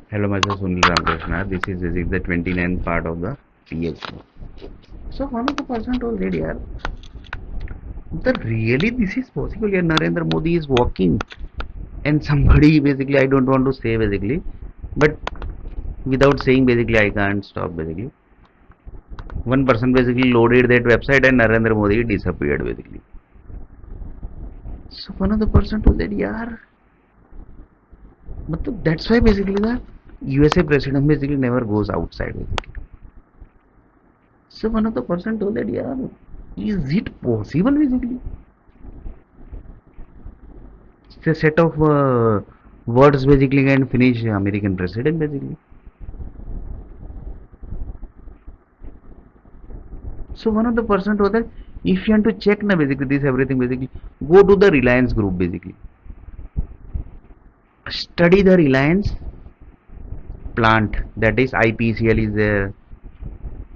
Hello, myself Sunil Ramakrishna. This is the 29th part of the PhD. So one of the person told that yaar, that really this is possible. Yeah, Narendra Modi is walking, and somebody basically I don't want to say basically, but without saying basically I can't stop basically. One person basically loaded that website and Narendra Modi disappeared basically. So one of the person told that yaar, but that's why basically the USA president basically never goes outside basically. So one of the person told that yeah, is it possible basically? It's a set of words basically can finish American president basically. So one of the person told that if you want to check na basically this everything basically go to the Reliance group basically. Study the Reliance plant, that is IPCL is there,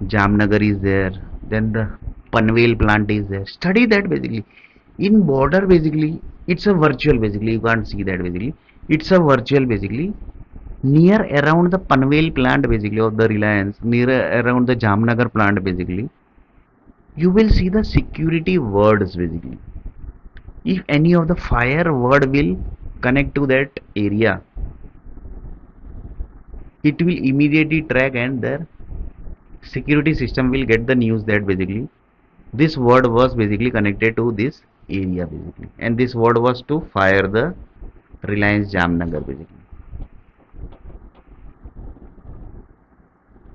Jamnagar is there, then the Panvel plant is there. Study that basically. In border basically, it's a virtual basically. You can't see that basically. It's a virtual basically. Near around the Panvel plant basically of the Reliance, near around the Jamnagar plant basically, you will see the security words basically. If any of the fire word will connect to that area, it will immediately track and their security system will get the news that basically this word was basically connected to this area basically, and this word was to fire the Reliance Jamnagar basically.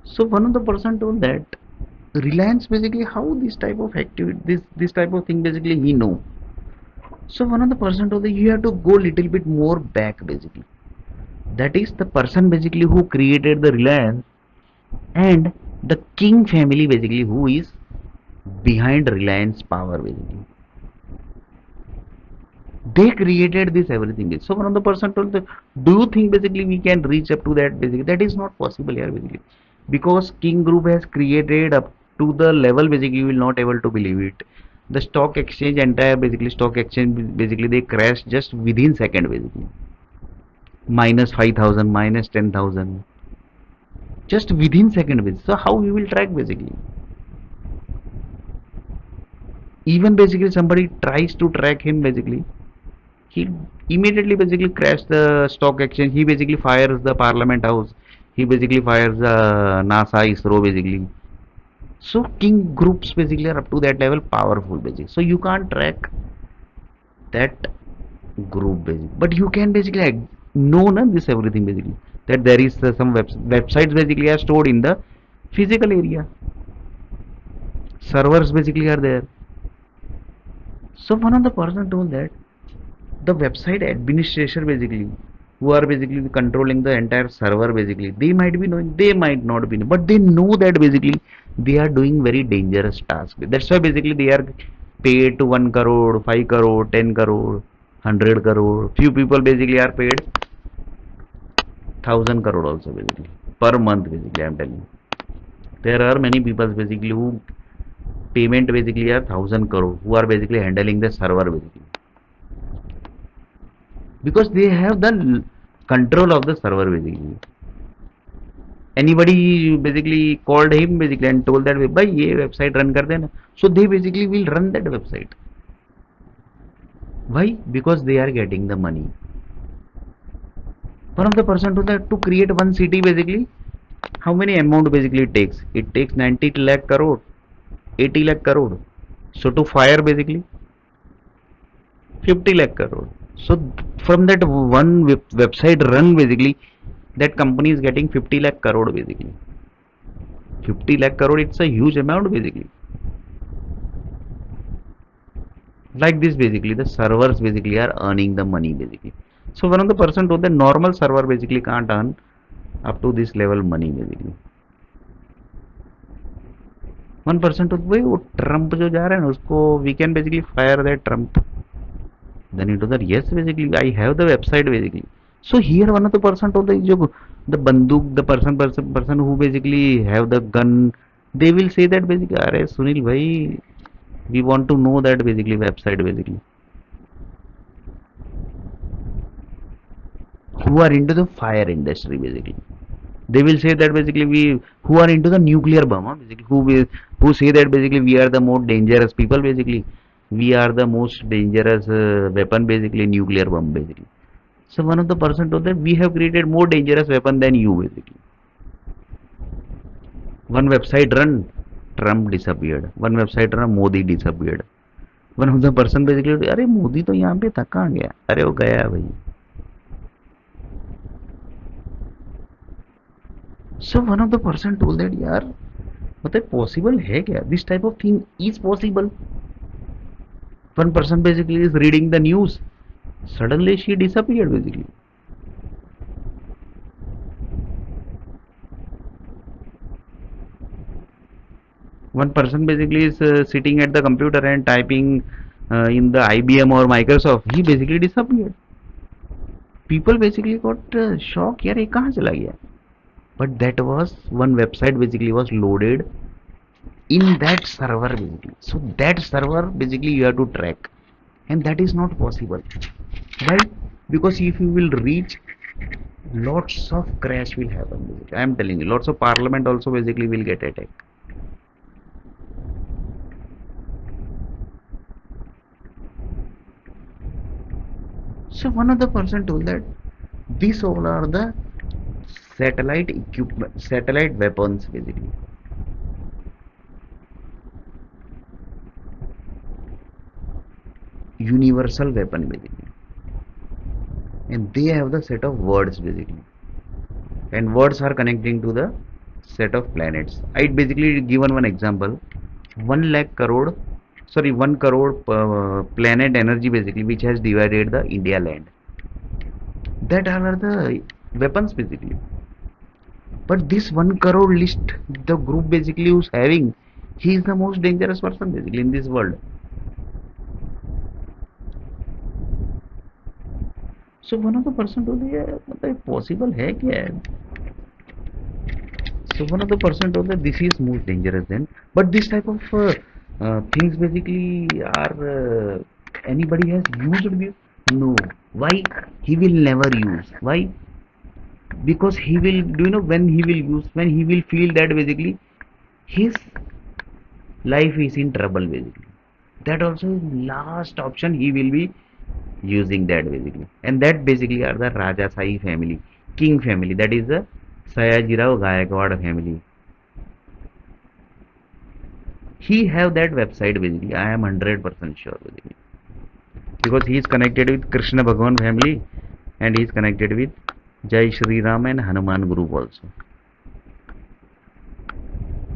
So one of the person told that Reliance basically how this type of activity, this type of thing basically he know. So one of the person told that you have to go little bit more back basically. That is the person basically who created the Reliance and the King family basically who is behind Reliance Power basically. They created this everything. So one of the person told that do you think basically we can reach up to that basically? That is not possible here basically, because King Group has created up to the level basically you will not able to believe it. The stock exchange, entire basically stock exchange basically they crashed just within second basically. Minus 5,000, minus 10,000, just within second basically. So how we will track basically? Even basically somebody tries to track him basically, he immediately basically crashed the stock exchange. He basically fires the Parliament House. He basically fires NASA, ISRO basically. So King groups basically are up to that level powerful basically. So you can't track that group basically, but you can basically know na, this everything basically, that there is some websites basically are stored in the physical area. Servers basically are there. So one of the person told that the website administrator basically who are basically controlling the entire server basically, they might be knowing, they might not be knowing, but they know that basically they are doing very dangerous task. That's why basically they are paid to 1 crore, 5 crore, 10 crore, 100 crore. Few people basically are paid 1000 crore also basically per month basically. I'm telling you, there are many people basically who payment basically are 1000 crore, who are basically handling the server basically, because they have the control of the server basically. Anybody basically called him basically and told that भाई ये website run कर देना, so they basically will run that website. Why? Because they are getting the money. One of the person told that to create one city basically, how many amount basically it takes? It takes 90 lakh crore, 80 lakh crore. So to fire basically 50 lakh crore. So from that one website run basically, that company is getting 50 lakh crore basically. 50 lakh crore, it's a huge amount basically. Like this basically the servers basically are earning the money basically. So one of the person told the normal server basically can't earn up to this level money basically. One person told भाई वो Trump जो जा रहा है ना उसको we can basically fire that Trump. Then he told that yes basically I have the website basically. So here one of the person told that जो the banduk, the person who basically have the gun, they will say that basically अरे सुनील भाई we want to know that basically website basically, who are into the fire industry basically. They will say that basically we who are into the nuclear bomb, basically who say that basically we are the most dangerous people basically. We are the most dangerous weapon basically, nuclear bomb basically. So one of the person told that we have created more dangerous weapon than you basically. One website run, Trump disappeared. One website run, Modi disappeared. One of the person basically, अरे मोदी तो यहाँ पे था, कहाँ गया? अरे वो गया भाई. So one of the person told that यार मतलब possible है क्या? This type of thing is possible. One person basically is reading the news. Suddenly she disappeared basically. One person basically is sitting at the computer and typing in the IBM or Microsoft. He basically disappeared. People basically got shocked. यार ये कहाँ चला गया? But that was one website basically was loaded in that server basically. So that server basically you have to track, and that is not possible. Why? Because if you will reach, lots of crash will happen basically. I am telling you, lots of parliament also basically will get attacked. So one of the person told that these all are the satellite equipment, satellite weapons basically. Universal weapon basically. And they have the set of words basically. And words are connecting to the set of planets. I basically given one example. 1 lakh crore, sorry, 1 crore planet energy basically, which has divided the India land. That are the weapons basically. But this 1 crore list, the group basically who's having, he is the most dangerous person basically in this world. So one of the person told me, मतलब possible है क्या? So one of the person told that this is most dangerous then. But this type of things basically are anybody has used this? No. Why? He will never use. Why? Because he will, do you know when he will use? When he will feel that basically his life is in trouble basically. That also is last option he will be using that basically. And that basically are the Rajasai family, king family. That is the Sayajirao Gaekwad family. He have that website basically. I am 100% sure basically. Because he is connected with Krishna Bhagwan family and he is connected with Jai Shri Ram and Hanuman group also.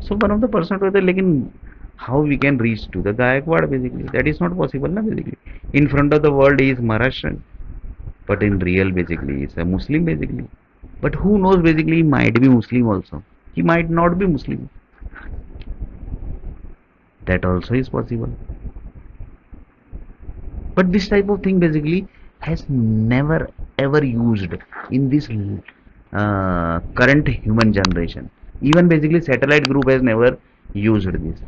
So one of the person told that, लेकिन how we can reach to the Gaekwad basically? That is not possible na basically. In front of the world he is Maharashtrian, but in real basically he is a Muslim basically. But who knows basically he might be Muslim also. He might not be Muslim. That also is possible. But this type of thing basically has never ever used in this current human generation. Even basically satellite group has never used this.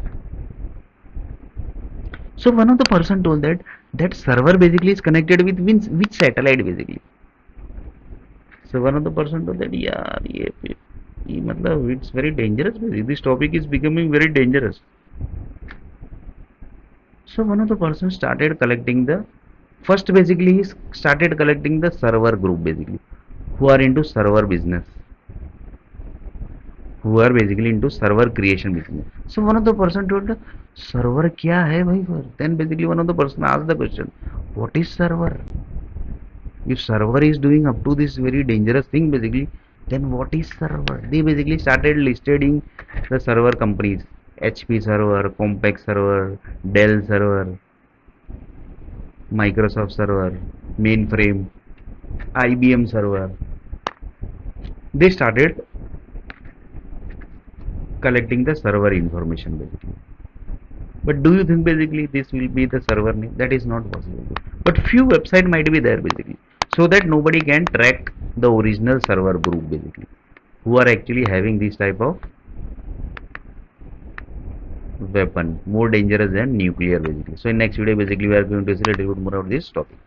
So one of the person told that that server basically is connected with which satellite basically. So one of the person told that yeah, it's very dangerous basically. This topic is becoming very dangerous. So one of the person started collecting the first basically he started collecting the server group basically who are into server business, who are basically into server creation business. So one of the person told server क्या है भाई? Then basically one of the person asked the question, what is server? If server is doing up to this very dangerous thing basically, then what is server? They basically started listing the server companies: HP server, Compaq server, Dell server, Microsoft server, mainframe, IBM server. They started collecting the server information basically. But do you think basically this will be the server name? That is not possible. But few website might be there basically, so that nobody can track the original server group basically, who are actually having this type of weapon, more dangerous than nuclear basically. So in next video basically we are going to see a little bit more of this topic.